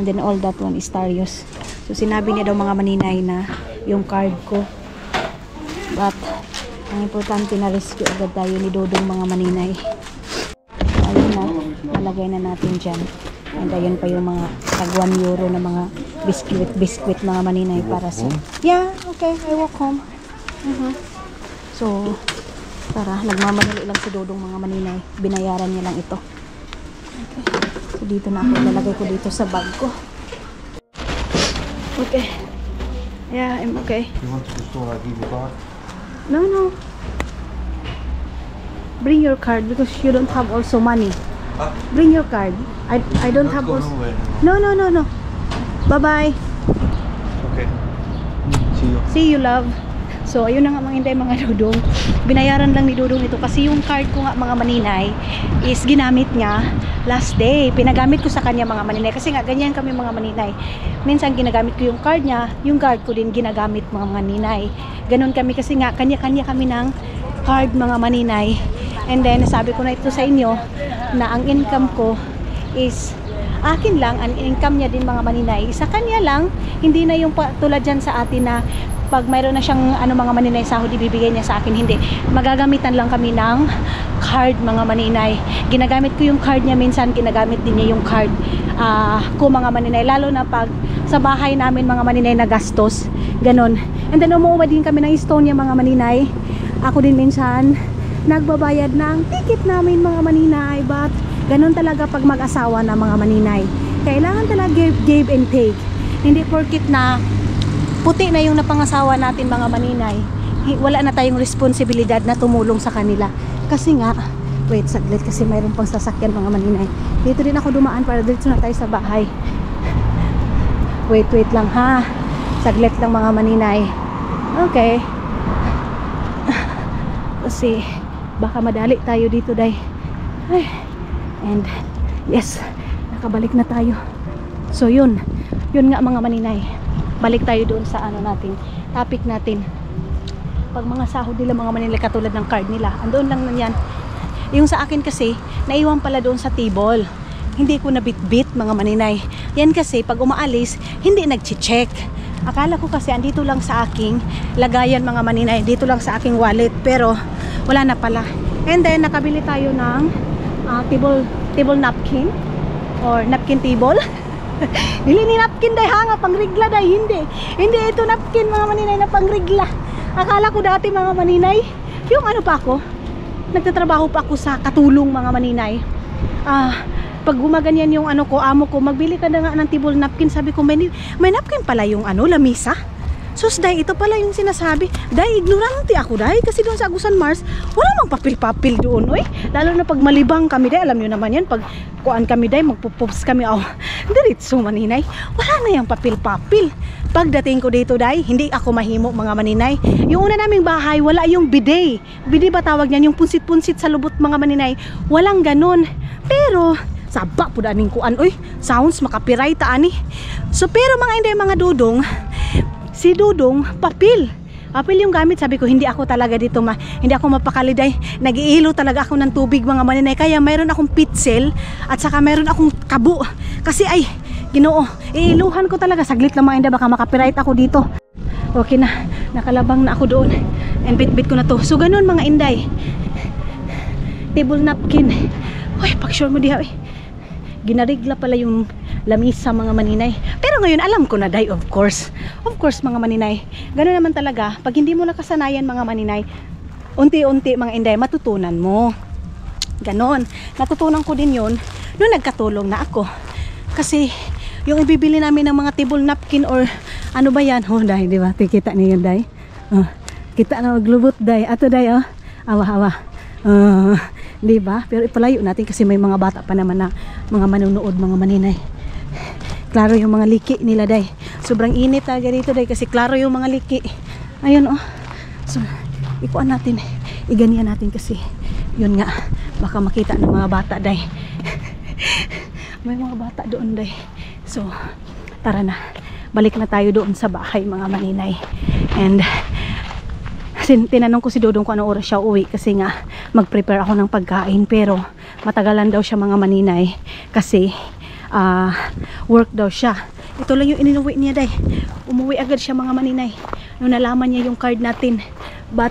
and then all that one is Tarius. So sinabi niya daw mga maninay na yung card ko, but ang importante na rescue agad tayo ni Dodong mga maninay. Ayun na, malagay na natin dyan. And ayun pa yung mga tag 1 euro na mga biscuit mga maninay para sa... Yeah, okay, I walk home. So, tara, nagmamadali lang si Dodong mga maninay. Binayaran niya lang ito. Okay. So, dito na ako. Lalagay ko dito sa bag ko. Okay. Yeah, I'm okay. You want to go to store, I give you card? No. Bring your card because you don't have also money. Bring your card. I don't have also... No. Bye-bye. Okay. See you. See you, love. So, ayun na nga mga inday, mga Dodong. Binayaran lang ni Dodong ito kasi yung card ko nga mga maninay is ginamit niya last day. Pinagamit ko sa kanya mga maninay kasi nga ganyan kami mga maninay. Minsan ginagamit ko yung card niya, yung card ko din ginagamit mga maninay. Ganon kami kasi nga kanya-kanya kami ng card mga maninay. And then, sabi ko na ito sa inyo na ang income ko is akin lang, ang income niya din mga maninay. Sa kanya lang, hindi na yung tulad dyan sa atin na pag mayroon na siyang mga maninay sahod, ibibigay niya sa akin. Hindi. Magagamitan lang kami ng card mga maninay. Ginagamit ko yung card niya minsan, ginagamit din niya yung card ko mga maninay. Lalo na pag sa bahay namin mga maninay na gastos. Ganon. And then umuwi din kami ng Estonia mga maninay. Ako din minsan nagbabayad ng ticket namin mga maninay. But ganon talaga pag mag-asawa na mga maninay. Kailangan talaga give and take. Hindi porkit na puti na yung napangasawa natin mga maninay, wala na tayong responsibilidad na tumulong sa kanila. Kasi nga, wait saglit kasi mayroon pang sasakyan mga maninay. Dito din ako dumaan para dito na tayo sa bahay. Wait lang ha. Saglit lang mga maninay. Okay. Kasi baka madali tayo dito day. And yes, nakabalik na tayo. So yun nga mga maninay. Balik tayo doon sa natin, topic natin. Pag mga sahod nila mga maninay katulad ng card nila, andoon lang yan. Yung sa akin kasi, naiwan pala doon sa table. Hindi ko nabitbit mga maninay. Yan kasi pag umaalis, hindi nag-check. Akala ko kasi andito lang sa aking lagayan mga maninay, dito lang sa aking wallet, pero wala na pala. And then nakabili tayo ng table napkin. or napkin table. Dili ni napkin day ha, nga pangrigla day, hindi ito napkin mga maninay na pangrigla. Akala ko dati mga maninay, yung ano pa ako, nagtatrabaho pa ako sa katulong mga maninay. Pag gumaganyan yung ano ko, amo ko, magbili ka na nga ng table napkin. Sabi ko, may napkin pala yung ano, lamisa. Sus, day, ito pala yung sinasabi. Day, ignorante ako, day. Kasi doon sa Agusan Mars, wala mang papil-papil doon, oy. Lalo na pag malibang kami, day. Alam nyo naman yan, pag kuan kami, day, magpupops kami, diretso maninay. Wala na yung papil-papil. Pagdating ko dito, day, hindi ako mahimo mga maninay. Yung una naming bahay, wala yung bidet. Bidet ba tawag niyan? Yung punsit-punsit sa lubot mga maninay. Walang ganun. Pero saba po daning kuan, oy. Sounds makapiright ani. So pero mga inday mga dudong, si Dudong papil yung gamit. Sabi ko hindi ako talaga dito hindi ako mapakaliday. Nag-iilo talaga ako ng tubig mga maninay. Kaya mayroon akong pitzel at saka mayroon akong kabo. Kasi ay Ginoo, iiluhan ko talaga. Saglit lang mga inday, baka makapiright ako dito. Okay na, nakalabang na ako doon. And bit-bit ko na to. So ganun mga inday. Table napkin. Uy, pag-sure mo diha, ginarigla pala yung lamisa mga maninay. Pero ngayon alam ko na, day, of course mga maninay. Gano'n naman talaga, pag hindi mo nakasanayan mga maninay, unti-unti mga inday, matutunan mo. Ganon, natutunan ko din yun nung nagkatulong na ako. Kasi yung ibibili namin ng mga table napkin or ano ba yan, day, di ba, kita niyo yun, day, kita na maglubot, day, ato, day, awa di ba? Pero ipalayo natin kasi may mga bata pa naman na mga manunood mga maninay. Klaro yung mga liki nila, day. Sobrang init talaga dito, day, kasi klaro yung mga liki. Ayun, so ikuan natin, iganian natin kasi yun nga, baka makita ng mga bata, day. May mga bata doon, day. So tara na, balik na tayo doon sa bahay mga maninay. And tinanong ko si Dudong kung anong oras siya uwi kasi nga mag-prepare ako ng pagkain, pero matagalan daw siya mga maninay kasi work daw siya. Ito lang yung ininuwi niya, day. Umuwi agad siya mga maninay nung nalaman niya yung card natin. But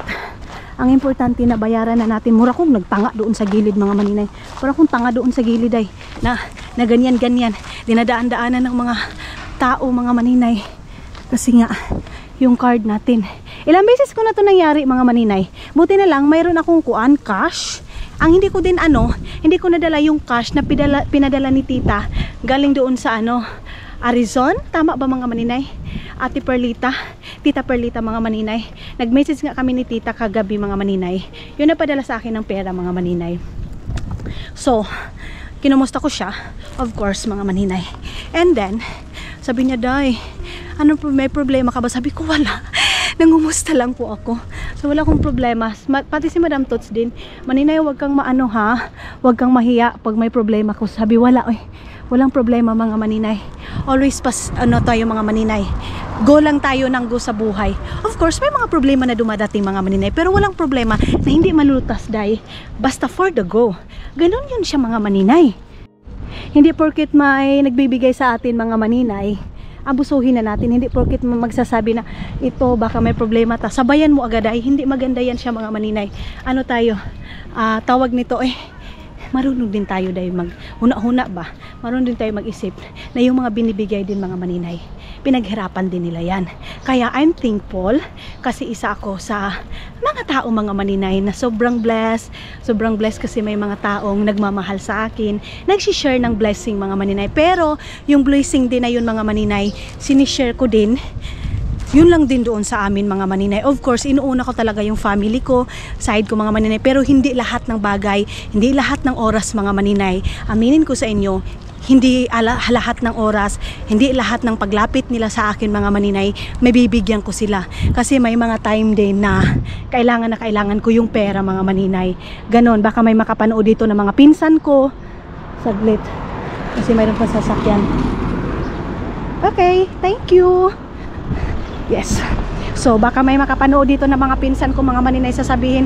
ang importante na bayaran na natin. Mura kong nagtanga doon sa gilid mga maninay. Mura kong tanga doon sa gilid, day, na ganyan-ganyan dinadaan-daanan ng mga tao mga maninay kasi nga yung card natin. Ilang beses ko na to nangyari mga maninay. Buti na lang mayroon akong kuan cash. Ang hindi ko din hindi ko nadala yung cash na pinadala ni tita galing doon sa Arizona. Tama ba mga maninay? Ate Perlita, Tita Perlita mga maninay. Nag-message nga kami ni tita kagabi mga maninay. Yun na padala sa akin ng pera mga maninay. So kinumusta ko siya, of course mga maninay. And then sabi niya, day, may problema ka ba? Sabi ko wala. Nangumusta lang po ako. So wala akong problema. Pati si Madam Tots din, maninay, wag kang wag kang mahiya pag may problema ko. Sabi wala, walang problema mga maninay. Always tayo mga maninay. Go lang tayo ng go sa buhay. Of course may mga problema na dumadating mga maninay, pero walang problema na hindi malulutas, day. Basta for the go. Ganon yun siya mga maninay. Hindi porket may nagbibigay sa atin mga maninay, abusuhin na natin. Hindi porket magsasabi na ito baka may problema sabayan mo agad, ay hindi maganda yan siya mga maninay. Ano tayo, tawag nito, marunong din tayo dahil huna-huna ba, marunong din tayo mag-isip na yung mga binibigay din mga maninay, pinaghirapan din nila yan. Kaya I'm thankful kasi isa ako sa mga tao mga maninay na sobrang blessed kasi may mga taong nagmamahal sa akin, nagsishare ng blessing mga maninay. Pero yung blessing din na yun mga maninay, sinishare ko din. Yun lang din doon sa amin mga maninay. Of course, inuuna ko talaga yung family ko, side ko mga maninay. Pero hindi lahat ng bagay, hindi lahat ng oras mga maninay. Aminin ko sa inyo, hindi lahat ng oras, hindi lahat ng paglapit nila sa akin mga maninay, may bibigyan ko sila. Kasi may mga time din na kailangan ko yung pera mga maninay. Ganon, baka may makapanood dito ng mga pinsan ko. Saglit, kasi mayroon pa sasakyan. Okay, thank you. Yes. So baka may makapanood dito ng mga pinsan ko mga maninay, sasabihin,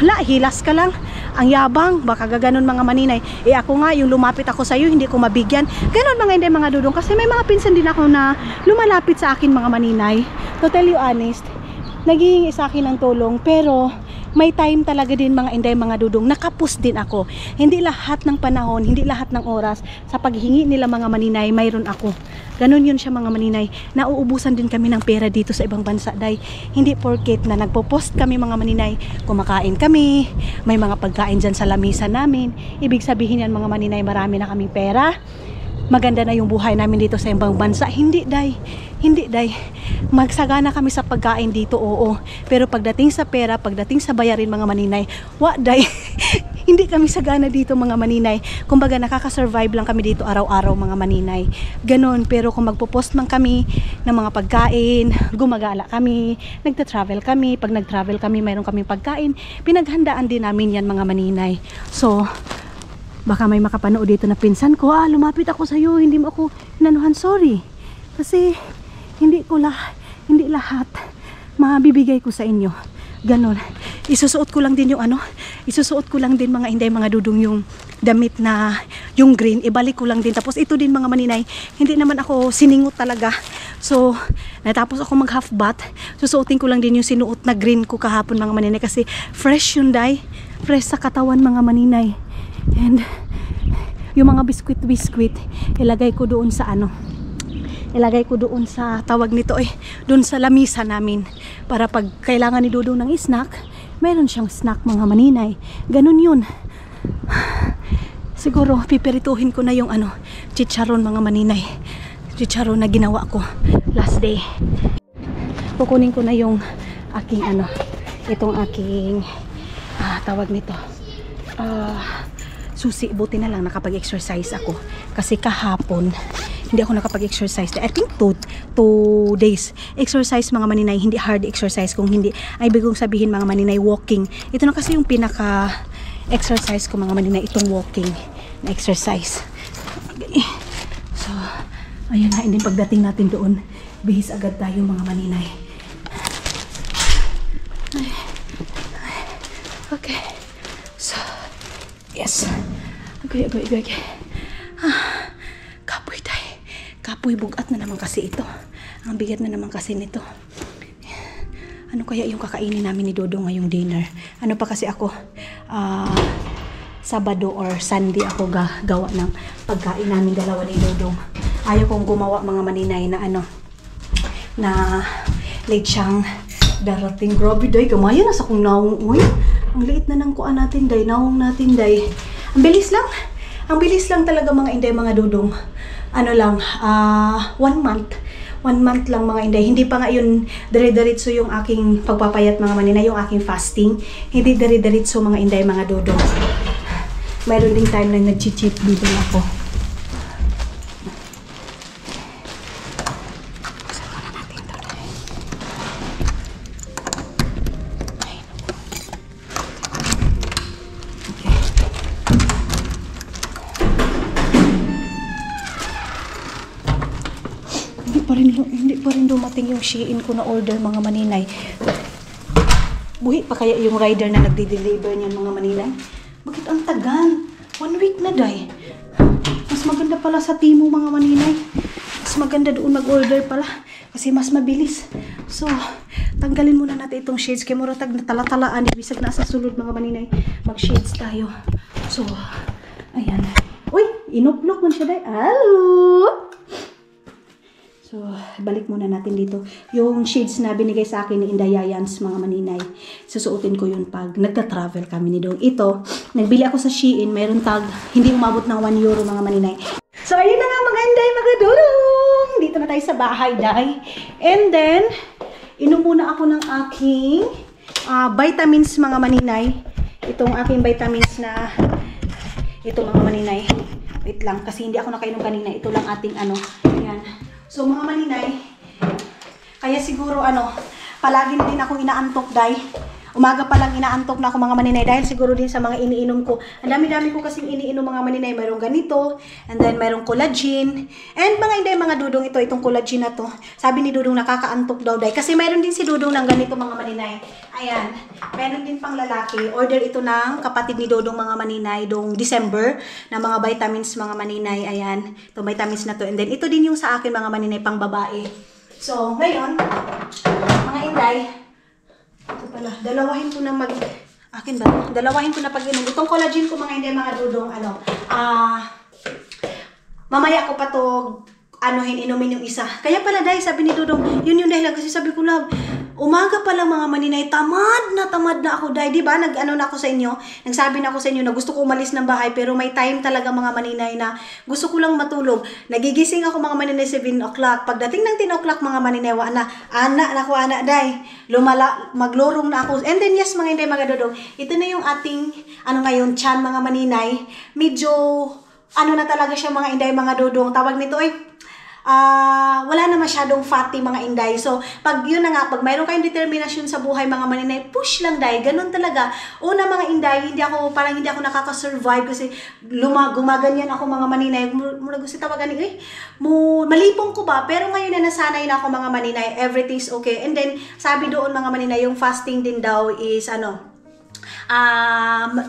wala, hilas ka lang, ang yabang, baka gaganon mga maninay. Ako nga, yung lumapit ako sa iyo, hindi ko mabigyan. Ganon mga hindi mga dudong, kasi may mga pinsan din ako na lumalapit sa akin mga maninay. To tell you honest, naghihingi sa akin ng tulong, pero may time talaga din mga inday, mga dudong, nakapos din ako. Hindi lahat ng panahon, hindi lahat ng oras sa paghingi nila mga maninay, mayroon ako. Ganun yun siya mga maninay. Nauubusan din kami ng pera dito sa ibang bansa, day. Hindi porket na nagpo-post kami mga maninay, kumakain kami, may mga pagkain dyan sa lamisa namin. Ibig sabihin yan mga maninay, marami na kaming pera. Maganda na yung buhay namin dito sa ibang bansa. Hindi, day. Hindi, day. Magsagana kami sa pagkain dito, oo. Pero pagdating sa pera, pagdating sa bayarin mga maninay, day. Hindi kami sagana dito mga maninay. Kumbaga nakaka-survive lang kami dito araw-araw mga maninay. Ganon. Pero kung magpo-post man kami ng mga pagkain, gumagala kami, nagta-travel kami. Pag nag-travel kami, mayroon kaming pagkain. Pinaghandaan din namin yan mga maninay. So, baka may makapanood dito na pinsan ko, lumapit ako sa iyo, hindi mo ako inanuhan, sorry. Kasi hindi lahat mabibigay ko sa inyo. Ganon. Isusuot ko lang din yung isusuot ko lang din mga inday, mga dudong, yung damit na yung green, ibalik ko lang din. Tapos ito din mga maninay, hindi naman ako siningot talaga. So, natapos ako mag half bath, susuotin ko lang din yung sinuot na green ko kahapon mga maninay, kasi fresh yun, day. Fresh sa katawan mga maninay. And yung mga biskwit ilagay ko doon sa ilagay ko doon sa tawag nito doon sa lamisa namin, para pag kailangan ni Dudong ng snack, meron siyang snack mga maninay. Ganun yun. Siguro pipirituhin ko na yung chicharon mga maninay, chicharon na ginawa ko last day. Kukunin ko na yung aking itong aking tawag nito susi. Buti na lang nakapag-exercise ako, kasi kahapon hindi ako nakapag-exercise. I think 2 days exercise mga maninay, hindi hard exercise. Kung hindi, ay ibig sabihin mga maninay, walking. Ito na kasi yung pinaka exercise ko mga maninay, itong walking na exercise. So ayun na, hindi pagdating natin doon, bihis agad tayo mga maninay. Okay, so yes. Okay. Kapoy tayo. Kapoy, bugat na naman kasi ito. Ang bigat na naman kasi nito. Ano kaya yung kakainin namin ni Dodong ngayong dinner? Ano pa kasi ako, Sabado or Sunday ako gawa ng pagkain namin dalawa ni Dodong. Ayaw kong gumawa mga maninay na na late siyang darating. Grabe, day. Gamaya na sa kong naong. Uy, ang liit na ng kuan natin, day. Naong natin, day. Ang bilis lang. Ang bilis lang talaga mga inday, mga dudong. 1 month. 1 month lang mga inday. Hindi pa nga yun dire-diretso yung aking pagpapayat mga manina, yung aking fasting. Hindi dire-diretso mga inday, mga dudong. Mayroon ding time na nag-cheat bibig ako. Hindi pa rin dumating yung Shein ko na order mga maninay. Buhi pa kaya yung rider na nagde-deliver niyan mga maninay? Bakit ang tagal? 1 week na, day. Mas maganda pala sa Temu mga maninay. Mas maganda doon mag-order pala, kasi mas mabilis. So, tanggalin muna natin itong shades. Kaya muratag na tala-talaan. Ibisag na sa sulod mga maninay. Mag-shades tayo. So, ayan. Uy, inuplok man siya, day. Hello! So, balik muna natin dito. Yung shades na binigay sa akin ni Inday Yayans, mga maninay. Susuotin ko yun pag nagta-travel kami ni Dong. Ito, nagbili ako sa Shein. Mayroon tag, hindi umabot ng 1 euro mga maninay. So, ayun na nga mga Inday, mga Dong. Dito na tayo sa bahay, day. And then, inom muna ako ng aking vitamins, mga maninay. Itong aking vitamins na, ito mga maninay. Wait lang, kasi hindi ako nakainom kanina. Ito lang ating yan. So mga maninay, kaya siguro palagi na din akong inaantok, day. Umaga pa lang inaantok na ako mga maninay, dahil siguro din sa mga iniinom ko. Ang dami-dami ko kasing iniinom mga maninay. Mayroong ganito, and then mayroong collagen. And mga Inday, mga dudong, itong collagen na to. Sabi ni Dudong nakakaantok daw, day. Kasi mayroon din si Dudong ng ganito mga maninay. Ayan, mayroon din pang lalaki. Order ito ng kapatid ni Dudong mga maninay noong December, na mga vitamins mga maninay. Ayan, itong vitamins na to. And then ito din yung sa akin mga maninay, pang babae. So ngayon, mga Inday, Ito pala, dalawahin ko na akin ba? Dalawahin ko na pag-inom. Itong collagen ko mga hindi mga dudong, mamaya ko pa to inumin yung isa. Kaya pala dahil sabi ni Dudong, yun yung dahilan kasi sabi ko lang, umaga pa lang mga maninay, tamad na ako dahil, di ba? Na ako sa inyo, nagsabi na ako sa inyo na gusto ko umalis ng bahay pero may time talaga mga maninay na gusto ko lang matulog. Nagigising ako mga maninay 7 o'clock. Pagdating ng 10 o'clock mga maninay, ana dahil maglurong na ako. And then yes mga hindi mga Dudong, ito na yung ating ngayon, tiyan mga maninay. Medyo na talaga siya mga inday mga Dudong. Tawag nito wala na masyadong fatty mga inday. So, pag pag mayroon kayong determinasyon sa buhay mga maninay, push lang dahil ganun talaga. Una mga inday, hindi ako nakaka-survive kasi gumaganyan ako mga maninay. Mura gusto tawagan malipong ko ba? Pero ngayon na nasanay na ako mga maninay, everything's okay. And then, sabi doon mga maninay, yung fasting din daw is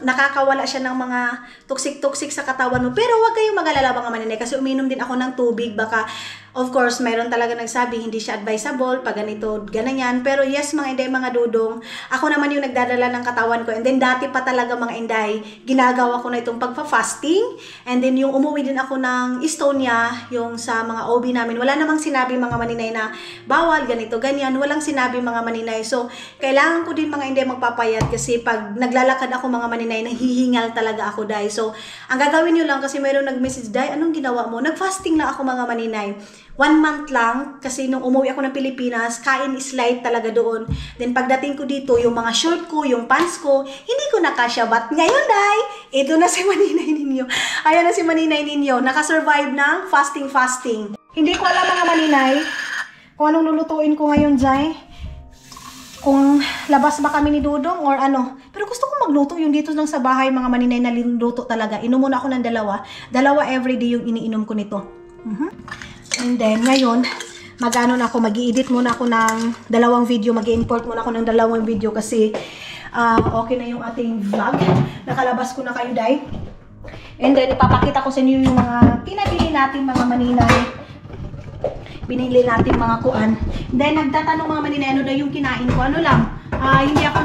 nakakawala siya ng mga toxic sa katawan mo. Pero huwag kayong mag-alala mga maninay kasi uminom din ako ng tubig. Baka, of course, mayroon talaga nagsabi hindi siya advisable pag ganito, ganyan. Pero yes mga inday, mga dudong, ako naman yung nagdadala ng katawan ko. And then dati pa talaga mga inday, ginagawa ko na itong pagpa-fasting. And then yung umuwi din ako ng Estonia, yung sa mga OB namin. Wala namang sinabi mga maninay na bawal, ganito, ganyan. Walang sinabi mga maninay. So, kailangan ko din mga inday magpapayat kasi pag naglalakad ako mga maninay, nahihingal talaga ako dahil. So, ang gagawin nyo lang kasi mayroon nag-message, dahil anong ginawa mo? Nag-fasting lang ako mga maninay. 1 month lang kasi nung umuwi ako ng Pilipinas, kain is light talaga doon. Then pagdating ko dito, yung mga short ko, yung pants ko, hindi ko nakasya. But ngayon dahil, ito na si maninay ninyo. Ayan na si maninay ninyo. Nakasurvive ng fasting. Hindi ko alam mga maninay kung anong lulutuin ko ngayon, Jai. Kung labas ba kami ni Dudong or ano. Pero gusto ko magluto yung dito lang sa bahay, mga maninay na luto talaga. Inom muna ako ng dalawa everyday yung iniinom ko nito. And then ngayon, mag-i-edit muna ako ng 2 video, mag-i-import muna ako ng 2 video kasi okay na yung ating vlog. Nakalabas ko na kayo dahil. And then ipapakita ko sa inyo yung mga pinabili natin mga maninay. Binili natin mga kuan. Then nagtatanong mga maninay, ano daw yung kinain ko? Ano lang? Hindi ako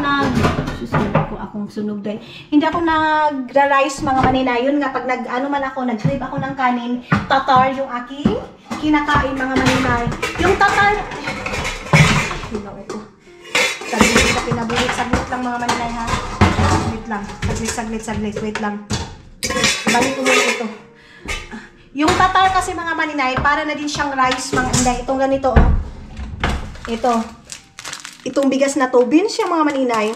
hindi ako nag-rice mga maninay. Yun nga, pag nag-crave ako ng kanin, tatar yung aking kinakain mga maninay. Yung tatar, ito. Saglit na pinabulit. Saglit lang mga maninay ha. Saglit lang. Saglit. Wait lang. Balik ko muna ito. Yung tatar kasi mga maninay, para na din siyang rice mga maninay. Itong ganito Itong bigas na to, beans siya mga maninay.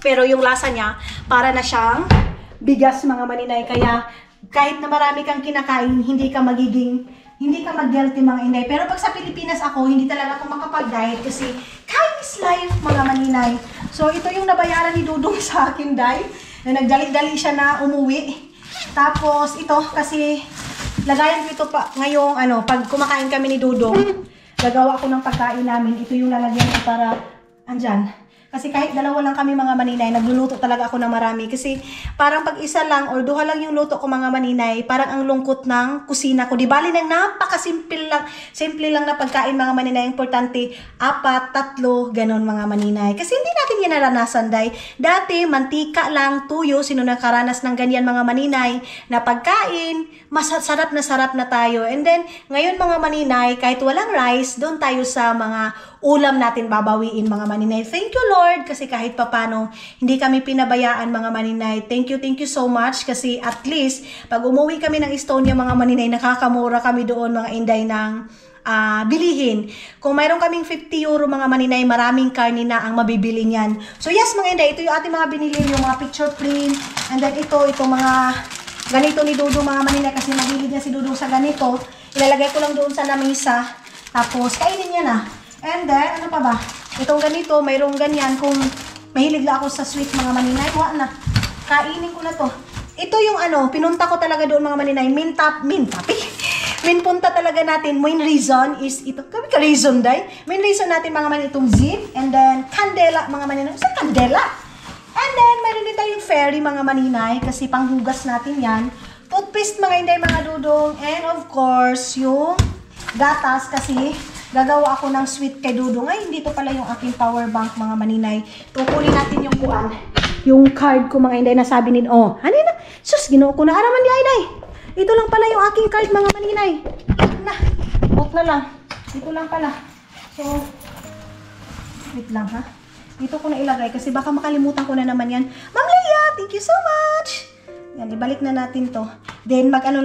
Pero yung lasa niya, para na siyang bigas mga maninay. Kaya kahit na marami kang kinakain, hindi ka mag-guilty mga inday. Pero pag sa Pilipinas ako, hindi talaga ako makapag-diet kasi kain is life mga maninay. So ito yung nabayaran ni Dudong sa akin dahil na nagdali-dali siya na umuwi. Tapos ito kasi lagayan ko ito pa ngayong pag kumakain kami ni Dudong, gagawa ako ng pagkain namin. Ito yung lalagyan ko para andyan. Kasi kahit 2 lang kami mga maninay, nagluluto talaga ako ng marami. Kasi parang pag isa lang or 2 lang yung luto ko mga maninay, parang ang lungkot ng kusina ko. Di bali nang napakasimple lang na pagkain mga maninay. Importante, 4, 3, ganon mga maninay. Kasi hindi natin yan naranasan dahil dati, mantika lang, tuyo, sino nakaranas ng ganyan mga maninay na pagkain, sarap na tayo. And then, ngayon mga maninay, kahit walang rice, doon tayo sa mga ulam natin babawiin mga maninay. Thank you Lord kasi kahit papano hindi kami pinabayaan mga maninay. Thank you so much kasi at least pag umuwi kami ng Estonia mga maninay, nakakamura kami doon mga inday ng bilihin. Kung mayroon kaming 50 euro mga maninay, maraming karni na ang mabibili niyan. So yes mga inday, ito yung ating mga binili, yung mga picture frame. And then itong mga ganito ni Dudong mga maninay kasi mahilig niya si Dudong sa ganito. Ilalagay ko lang doon sa lamesa. Tapos kainin niya na. And then, ano pa ba? Itong ganito, mayroong ganyan. Kung mahilig lang ako sa sweet mga maninay, na. Kainin ko na to. Ito yung pinunta ko talaga doon mga maninay. Main punta talaga natin. Main reason is ito. Kami ka reason, day. Main reason natin mga maninay, itong zip. And then, candela mga maninay. Saan candela? And then, mayroon din tayong fairy mga maninay. Kasi panghugas natin yan. Toothpaste mga inday mga Dudong. And of course, yung gatas kasi gagawa ako ng sweet kay Dudong. Ay, hindi to pala yung aking power bank, mga maninay. Tukunin natin yung kuan. Yung card ko, mga inday, na sabi nila, oh, ano na? Sus, ginuo ko na. Araman di, inday. Ito lang pala yung aking card, mga maninay. Na, huwag na lang. Ito lang pala. So, wait lang, ha? Dito ko na ilagay kasi baka makalimutan ko na naman yan. Ma'am Leia, thank you so much! Yan, ibalik na natin to. Then, mag-inom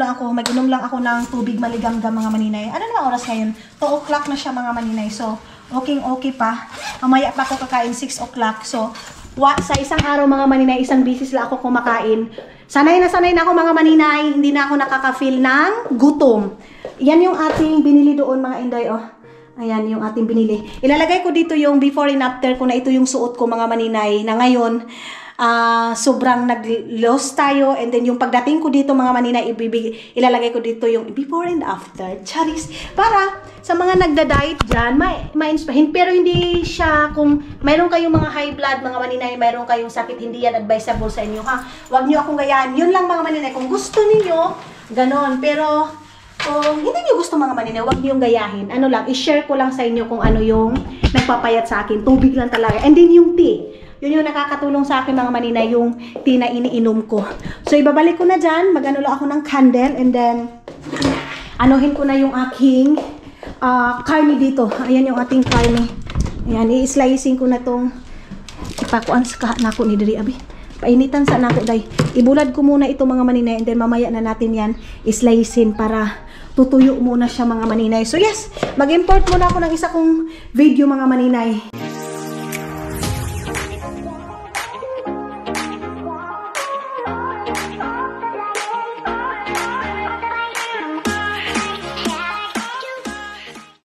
lang ako ng tubig maligamgam, mga maninay. Ano na oras ngayon? 2 o'clock na siya, mga maninay. So, okay pa. Mamaya pa ako kakain 6 o'clock. So, sa isang araw, mga maninay, isang bisis lang ako kumakain. Sanay na ako, mga maninay. Hindi na ako nakaka-feel ng gutom. Yan yung ating binili doon, mga inday, oh. Ayan yung ating binili. Ilalagay ko dito yung before and after ko na ito yung suot ko, mga maninay, na ngayon sobrang nag-loss tayo, and then yung pagdating ko dito, mga maninay, ilalagay ko dito yung before and after. Charis. Para sa mga nagda-diet dyan, ma-inspire. Pero hindi siya, kung mayroon kayong mga high blood, mga maninay, mayroon kayong sakit, hindi yan advisable sa inyo, ha? Huwag nyo akong gayahan. Yun lang, mga maninay. Kung gusto niyo ganon. Pero kung hindi nyo gusto, mga maninay, huwag nyo yung gayahin. Ano lang, i-share ko lang sa inyo kung ano yung nagpapayat sa akin. Tubig lang talaga. And then yung tea. Yun yung nakakatulong sa akin, mga maninay, yung tea na iniinom ko. So, ibabalik ko na dyan. Mag-ano lang ako ng candle. And then, anuhin ko na yung aking karne dito. Ayan yung ating karne. Ayan, i-slicing ko na tong pakuan sa nako ni Diri, abi. Painitan sa nako, day. Ibulad ko muna ito, mga maninay. And then, mamaya na natin yan i-slicing para tutuyo muna siya, mga maninay. So, yes, mag-import muna ako ng isa kong video, mga maninay.